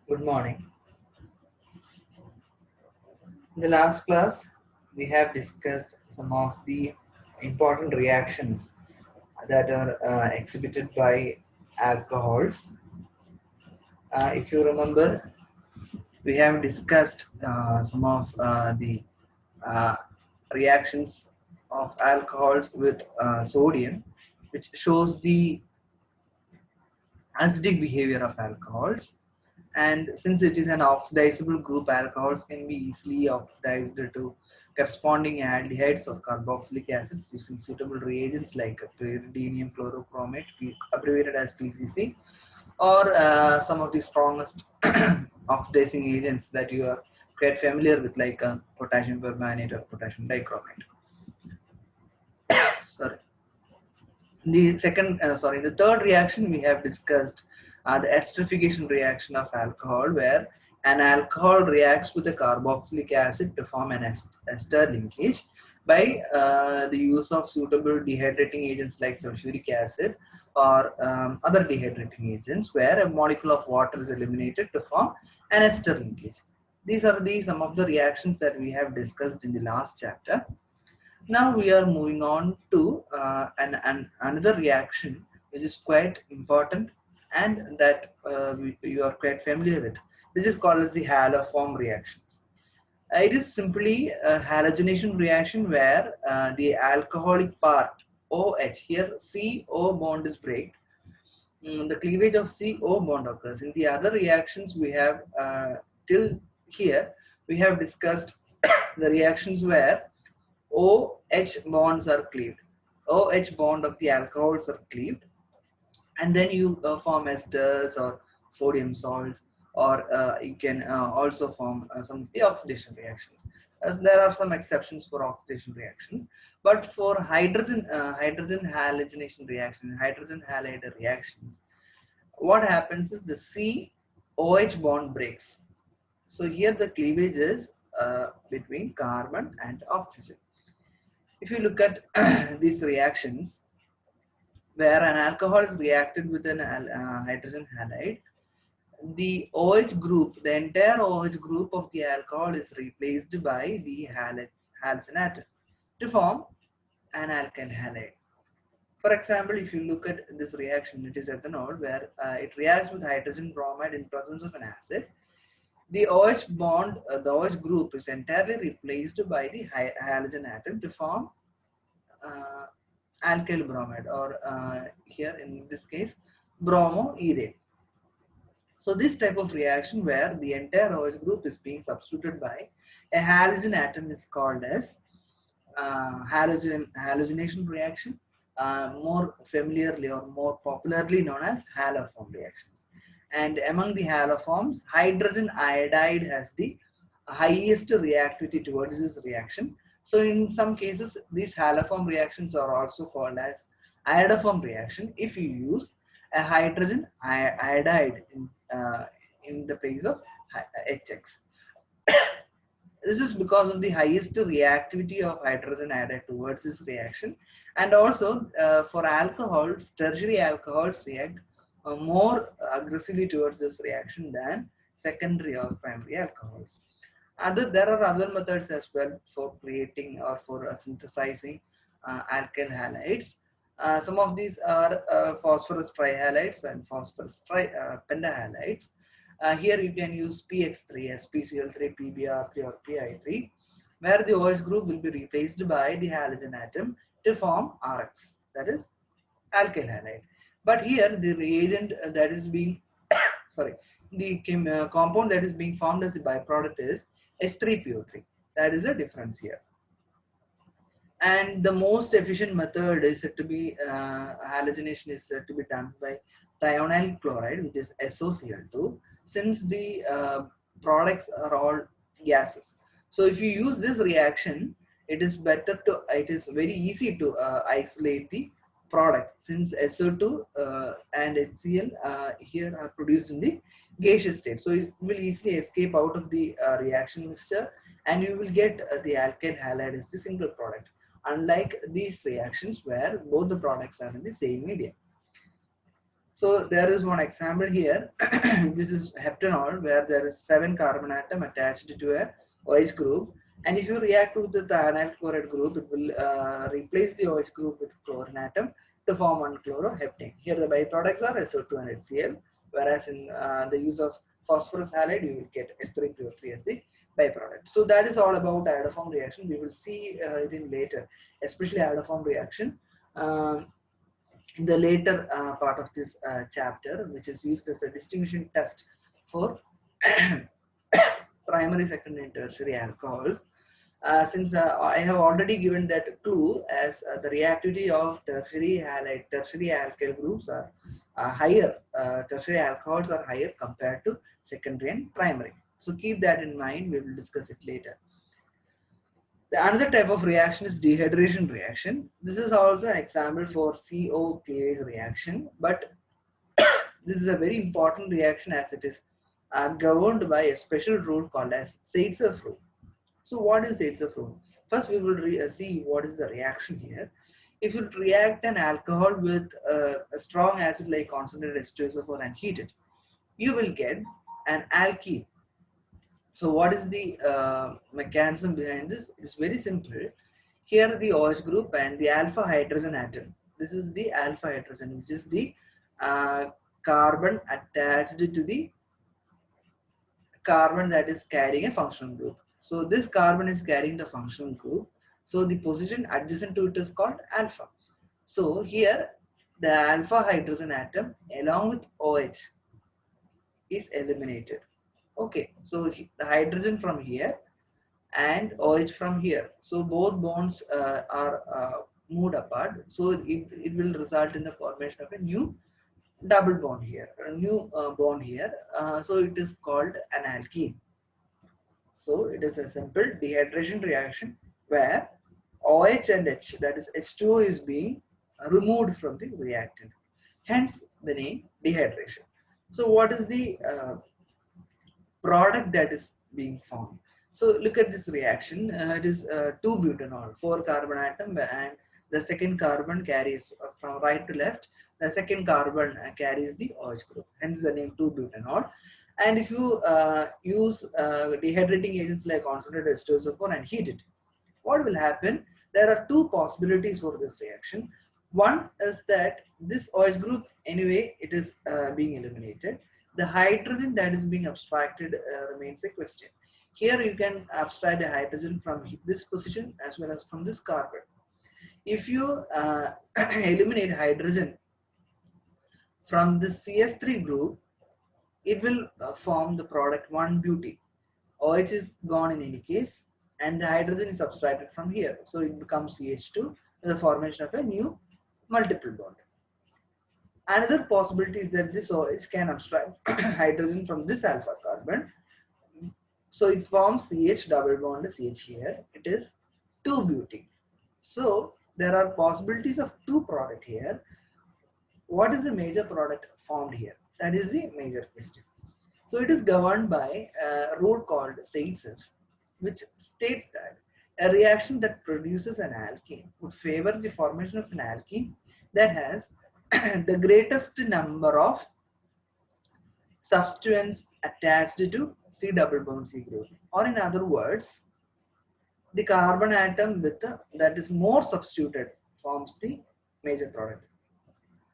Good morning. In the last class, we have discussed some of the important reactions that are exhibited by alcohols. If you remember, we have discussed some of the uh, reactions of alcohols with sodium, which shows the acidic behavior of alcohols. And since it is an oxidizable group, alcohols can be easily oxidized to corresponding aldehydes or carboxylic acids using suitable reagents like pyridinium chlorochromate, abbreviated as PCC, or some of the strongest oxidizing agents that you are quite familiar with, like potassium permanganate or potassium dichromate. Sorry. The third reaction we have discussed the esterification reaction of alcohol, where an alcohol reacts with a carboxylic acid to form an ester linkage by the use of suitable dehydrating agents like sulfuric acid or other dehydrating agents, where a molecule of water is eliminated to form an ester linkage. These are some of the reactions that we have discussed in the last chapter. Now we are moving on to another reaction which is quite important and that you are quite familiar with, which is called as the haloform reactions. It is simply a halogenation reaction where the alcoholic part OH, here CO bond is break. The cleavage of CO bond occurs. In the other reactions we have till here we have discussed the reactions where OH bonds are cleaved. OH bond of the alcohols are cleaved, and then you form esters or sodium salts, or you can also form some of the oxidation reactions. As there are some exceptions for oxidation reactions, but for hydrogen halogenation reaction, hydrogen halide reactions, what happens is the COH bond breaks. So here the cleavage is between carbon and oxygen. If you look at these reactions, where an alcohol is reacted with an hydrogen halide, the OH group, the entire OH group of the alcohol is replaced by the halogen atom to form an alkyl halide. For example, if you look at this reaction, it is ethanol, where it reacts with hydrogen bromide in presence of an acid. The OH bond, the OH group is entirely replaced by the halogen atom to form uh, alkyl bromide, or here in this case bromoethane. So this type of reaction where the entire OH group is being substituted by a halogen atom is called as halogenation reaction, more familiarly or more popularly known as haloform reactions. And among the haloforms, hydrogen iodide has the highest reactivity towards this reaction. So in some cases, these haloform reactions are also called as iodoform reaction if you use a hydrogen iodide in the place of HX. This is because of the highest reactivity of hydrogen iodide towards this reaction, and also for alcohols, tertiary alcohols react more aggressively towards this reaction than secondary or primary alcohols. There are other methods as well for creating or for synthesizing alkyl halides. Some of these are phosphorus trihalides and phosphorus pentahalides. Here you can use PX3 as PCl3, PBr3, or PI3, where the OH group will be replaced by the halogen atom to form RX, that is alkyl halide. But here the reagent that is being sorry, the compound that is being formed as a byproduct is H3PO3. That is the difference here. And the most efficient method is said to be halogenation is said to be done by thionyl chloride, which is SOCl2, since the products are all gases. So if you use this reaction, it is very easy to isolate the product, since SO2 and HCl here are produced in the gaseous state. So it will easily escape out of the reaction mixture, and you will get the alkyl halide as the single product, unlike these reactions where both the products are in the same medium. So there is one example here. This is heptanol, where there is 7 carbon atom attached to a OH group, and if you react with the thionyl chloride group, it will replace the OH group with chlorine atom to form one chloroheptane. Here the byproducts are SO2 and HCl, whereas in the use of phosphorus halide, you will get S3PO3 as the byproduct. So that is all about iodoform reaction. We will see it in later, especially iodoform reaction. Um, in the later part of this chapter, which is used as a distinguishing test for primary, secondary, and tertiary alcohols. Since I have already given that clue, as the reactivity of tertiary halide, tertiary alkyl groups are higher, tertiary alcohols are higher compared to secondary and primary. So keep that in mind, we will discuss it later. The another type of reaction is dehydration reaction. This is also an example for CO cleavage reaction, but this is a very important reaction as it is governed by a special rule called as Zaitsev rule. So what is Zaitsev rule? First we will see what is the reaction here. If you react an alcohol with a strong acid like concentrated H2SO4 and heat it, you will get an alkene. So what is the mechanism behind this? It's very simple. Here the OH group and the alpha hydrogen atom. This is the alpha hydrogen, which is the uh, carbon attached to the carbon that is carrying a functional group. So this carbon is carrying the functional group. So the position adjacent to it is called alpha. So here the alpha hydrogen atom along with OH is eliminated. Okay, so the hydrogen from here and OH from here. So both bonds are moved apart. So it will result in the formation of a new double bond here, a new bond here. So it is called an alkene. So it is a simple dehydration reaction where OH and H, that is H2O, is being removed from the reactant. Hence the name dehydration. So what is the product that is being formed? So look at this reaction. It is 2-butanol, 4 carbon atom, and the second carbon carries from right to left. The second carbon carries the OH group. Hence the name 2-butanol. And if you use dehydrating agents like concentrated H2SO4 and heat it, what will happen? There are two possibilities for this reaction. One is that this OH group, anyway, it is being eliminated. The hydrogen that is being abstracted remains a question. Here you can abstract a hydrogen from this position as well as from this carbon. If you eliminate hydrogen from the CS3 group, it will form the product 1-butene. OH is gone in any case, and the hydrogen is subtracted from here. So it becomes CH2 with the formation of a new multiple bond. Another possibility is that this OH can abstract hydrogen from this alpha carbon. So it forms CH double bond CH here. It is 2-butene. So there are possibilities of two products here. What is the major product formed here? That is the major question. So it is governed by a rule called Zaitsev, which states that a reaction that produces an alkene would favor the formation of an alkene that has the greatest number of substituents attached to C double bond C group. Or in other words, the carbon atom with that is more substituted forms the major product.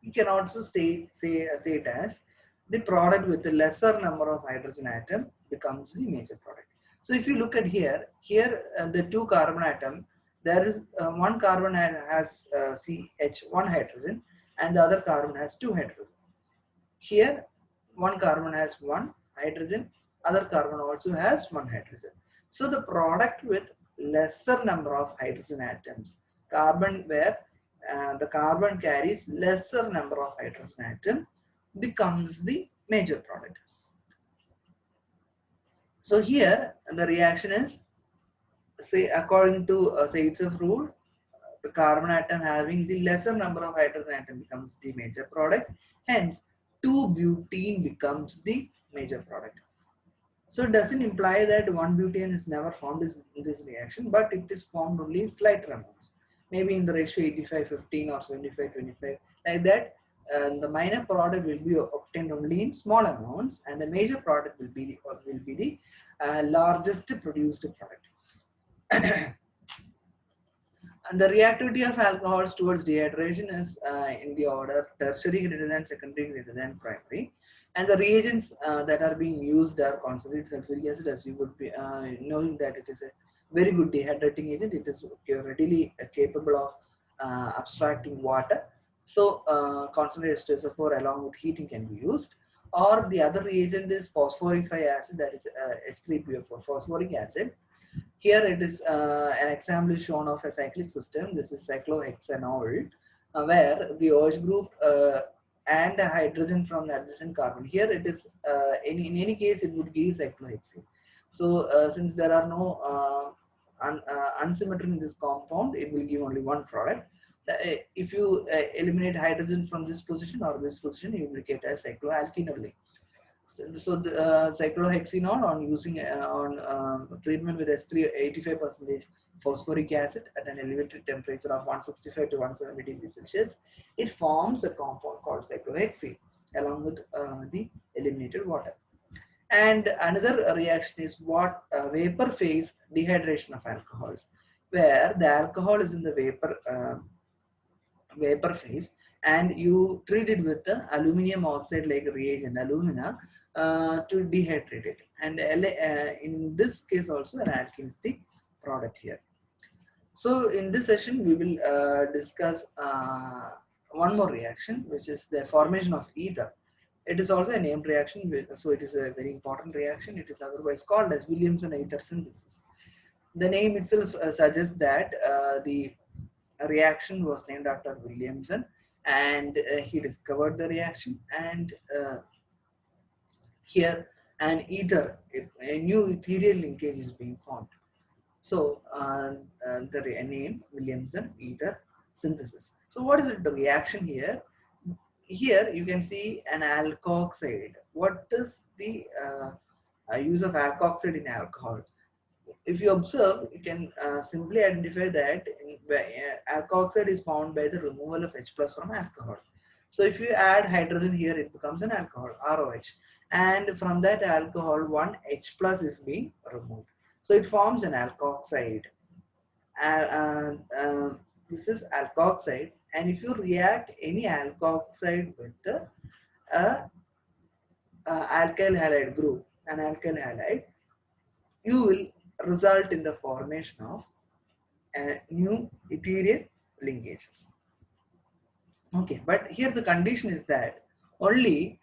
You can also say it as the product with the lesser number of hydrogen atom becomes the major product. So if you look at here the two carbon atom, there is one carbon has CH1 hydrogen and the other carbon has 2 hydrogen. Here one carbon has 1 hydrogen, other carbon also has 1 hydrogen. So the product with lesser number of hydrogen atoms, carbon where the carbon carries lesser number of hydrogen atom, becomes the major product. So here the reaction is, say, according to Zaitsev rule, the carbon atom having the lesser number of hydrogen atom becomes the major product. Hence 2-butene becomes the major product. So it doesn't imply that 1-butane is never formed in this reaction, but it is formed only in slighter amounts, maybe in the ratio 85-15 or 75-25, like that. the minor product will be obtained only in small amounts, and the major product will be the largest produced product. And the reactivity of alcohols towards dehydration is in the order tertiary greater than secondary greater than primary. And the reagents that are being used are concentrated sulfuric acid, as you would be knowing that it is a very good dehydrating agent. It is readily capable of abstracting water. So concentrated H2SO4 along with heating can be used. Or the other reagent is phosphoric acid, that is H3PO4, phosphoric acid. Here it is an example is shown of a cyclic system. This is cyclohexanol, where the OH group and a hydrogen from the adjacent carbon. Here it is in any case it would give cyclohexane. So since there are no unsymmetry in this compound, it will give only one product. If you eliminate hydrogen from this position or this position, you will get a cycloalkyl. So the cyclohexanol on using on treatment with S3 85% phosphoric acid at an elevated temperature of 165 to 170 degrees Celsius, it forms a compound called cyclohexane along with the eliminated water. And another reaction is what vapor phase dehydration of alcohols, where the alcohol is in the vapor phase, and you treat it with the aluminum oxide like reagent, alumina, to dehydrate it. And in this case also an alkene is the product here. So in this session we will discuss one more reaction, which is the formation of ether. It is also a named reaction, so it is a very important reaction. It is otherwise called as Williamson ether synthesis. The name itself suggests that the reaction was named after Williamson, and he discovered the reaction. And here an ether, a new ethereal linkage is being formed. So the name Williamson ether synthesis. So what is the reaction here? Here you can see an alkoxide. What is the use of alkoxide in alcohol? If you observe, you can simply identify that alkoxide is found by the removal of H plus from alcohol. So if you add hydrogen here, it becomes an alcohol, ROH. And from that alcohol, one H plus is being removed. So it forms an alkoxide. This is alkoxide. And if you react any alkoxide with the alkyl halide group, an alkyl halide, you will result in the formation of new ethereal linkages. Okay, but here the condition is that only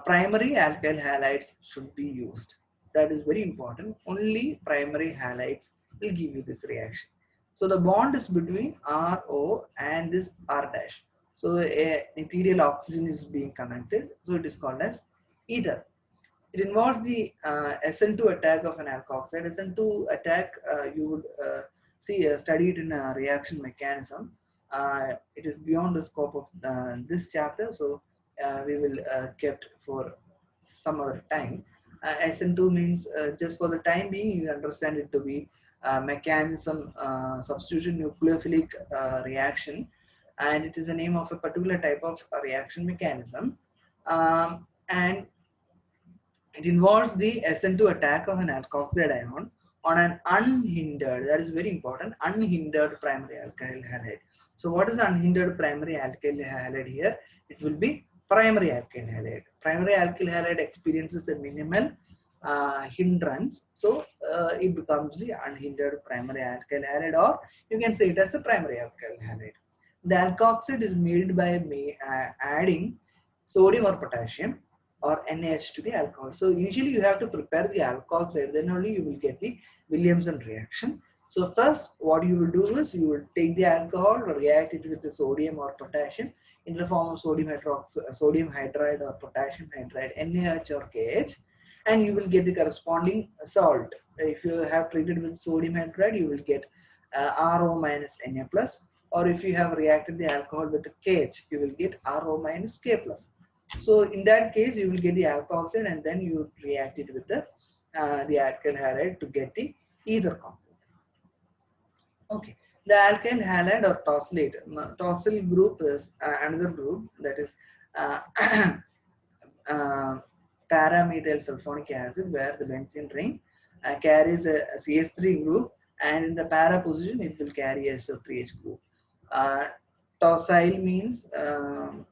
primary alkyl halides should be used. That is very important. Only primary halides will give you this reaction. So the bond is between RO and this R dash. So a ethereal oxygen is being connected. So it is called as ether. It involves the SN2 attack of an alkoxide. SN2 attack you would study it in a reaction mechanism. It is beyond the scope of this chapter, so we will kept for some other time. SN2 means just for the time being you understand it to be mechanism substitution nucleophilic reaction, and it is the name of a particular type of reaction mechanism. And it involves the SN2 attack of an alkoxide ion on an unhindered, that is very important, unhindered primary alkyl halide. So what is the unhindered primary alkyl halide here? It will be primary alkyl halide. Primary alkyl halide experiences a minimal hindrance, so it becomes the unhindered primary alkyl halide, or you can say it as a primary alkyl halide. The alkoxide is made by adding sodium or potassium or NaH to the alcohol. So initially you have to prepare the alkoxide, then only you will get the Williamson reaction. So first what you will do is you will take the alcohol, react it with the sodium or potassium in the form of sodium hydride or potassium hydride, NaH or KH, and you will get the corresponding salt. If you have treated with sodium hydride, you will get RO minus Na plus, or if you have reacted the alcohol with the KH, you will get RO minus K plus. So in that case, you will get the alkoxide, and then you react it with the alkyl halide to get the ether compound. Okay. The alkyl halide or tosylate. Tosyl group is another group that is uh, uh, paramethyl sulfonic acid, where the benzene ring carries a CH3 group, and in the para position it will carry a SO3H group. Uh, Tosyl means that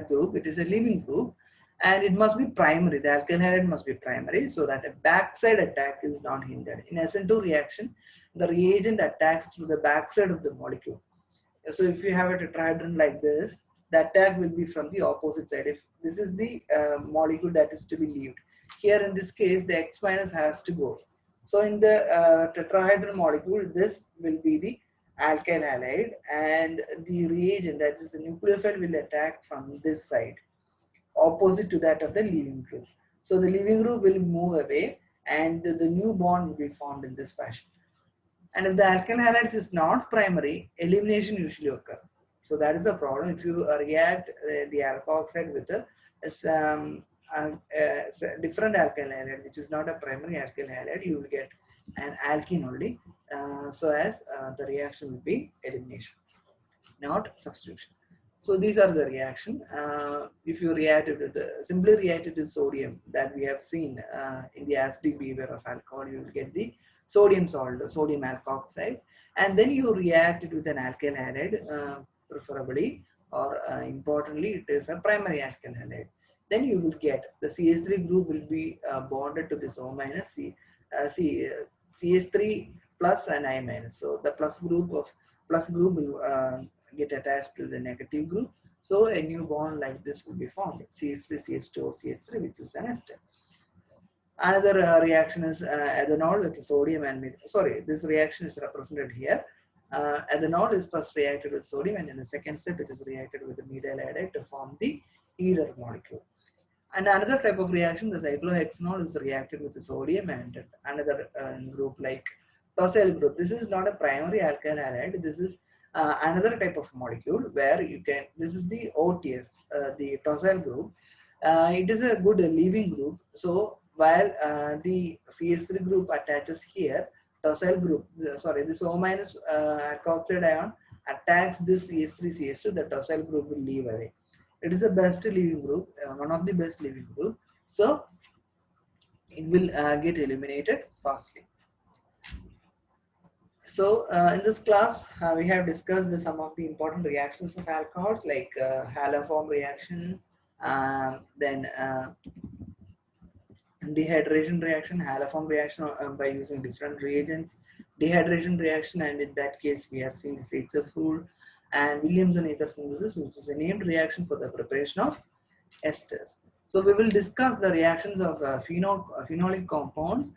group, it is a leaving group, and it must be primary. The alkyl halide must be primary so that a backside attack is not hindered. In SN2 reaction, the reagent attacks through the backside of the molecule. So if you have a tetrahedron like this, the attack will be from the opposite side. If this is the molecule that is to be leaved, here in this case the X minus has to go. So in the tetrahedron molecule, this will be the alkyl halide, and the reagent, that is the nucleophile, will attack from this side, opposite to that of the leaving group. So the leaving group will move away, and the new bond will be formed in this fashion. And if the alkyl halides is not primary, elimination usually occur. So that is the problem. If you react the alkoxide with a different alkyl halide, which is not a primary alkyl halide, you will get an alkene only. So as the reaction will be elimination, not substitution. So these are the reaction. If you react it with simply react it with sodium, that we have seen in the acidic behavior of alcohol, you will get the sodium salt, sodium alkoxide, and then you react it with an alkyl halide, preferably, or importantly, it is a primary alkyl halide. Then you will get the CH3 group will be bonded to this O minus CH3 plus and I minus. So the plus group will get attached to the negative group. So a new bond like this will be formed, CH3 CH2 CH3, which is an ester. Another reaction is ethanol with sodium and this reaction is represented here. Ethanol is first reacted with sodium, and in the second step it is reacted with the methyl iodide to form the ether molecule. And another type of reaction, the cyclohexanol, is reacted with the sodium and another group like tosyl group. This is not a primary alkyl halide. This is another type of molecule where you can. This is the OTS, the tosyl group. It is a good leaving group. So while the CH3 group attaches here, tosyl group, this O minus alkoxide ion attacks this CH3 CH2, the tosyl group will leave away. It is the best leaving group, one of the best leaving group. So it will get eliminated fastly. So in this class, we have discussed some of the important reactions of alcohols, like haloform reaction, then dehydration reaction, haloform reaction by using different reagents, dehydration reaction, and in that case we have seen the Sitzer rule, and Williamson ether synthesis, which is a named reaction for the preparation of esters. So we will discuss the reactions of phenolic compounds.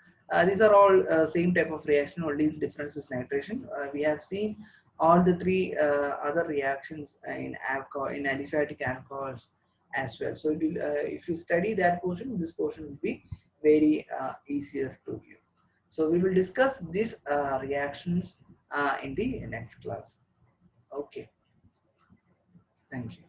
These are all same type of reaction, only difference is nitration. We have seen all the three other reactions in alcohol, in aliphatic alcohols as well. So if you study that portion, this portion will be very easier to view. So we will discuss these reactions in the next class. Okay, thank you.